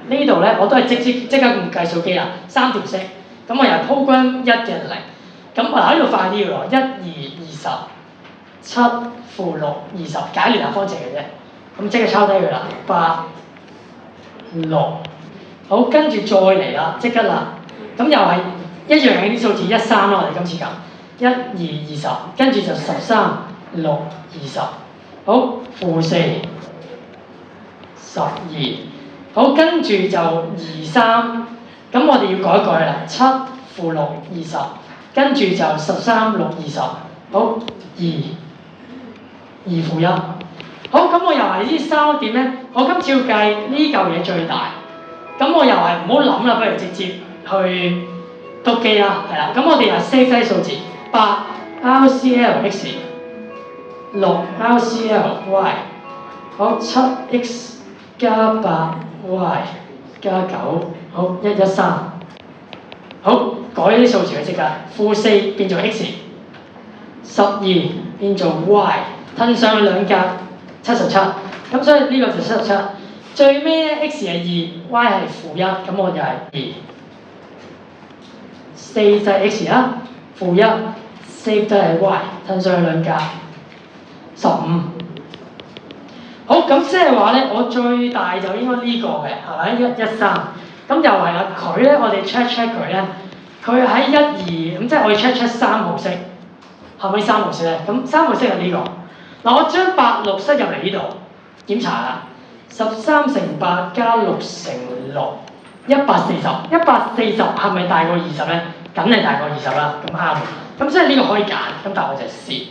呢度咧我都係即刻用計數機啦，3條式，咁我又係 program 1嘅0，咁我喺呢度快啲嘅喎，1、2、20、7負6、20，解聯合方程嘅啫，咁即刻抄低佢啦，8、6，好，跟住再嚟啦，即刻啦，咁又係一樣嘅啲數字1、3啦，我哋今次咁，1、2、20，跟住就13、6、20，好，負4、12，好，跟住就2、3，咁我哋要改一改啦，7負6、20，跟住就13、6、20，好，2負1，好，咁我又係呢3點咧，我今次要計呢嚿嘢最大，咁我又係唔好諗啦，不如直接去篤機啦，係啦，咁我哋又 save 低數字，8 RCL X， 6 RCL Y， 好7X 加8Y 加9，好113，好，改啲數字嘅即刻，負4變做 X， 12變做 Y， 褪上去兩格77，咁所以呢個就77，最尾咧 X 係2，Y 係負1，咁我就係2。4就係 X 啦，負1 ，4就係 Y， 褪上去兩格15。好，咁即係話咧，我最大就應該呢個嘅，係咪113？咁又係啦，佢咧我哋 check 佢咧，佢喺1、2，咁即係我要 check 3號式，係咪3號式咧？咁3號式係呢個。嗱，我將8、6塞入嚟呢度檢查啦，13乘8加6乘6，140，140係咪大過20咧？梗係大過20啦，咁啱。咁所以呢個可以揀，咁但係我就係蝕。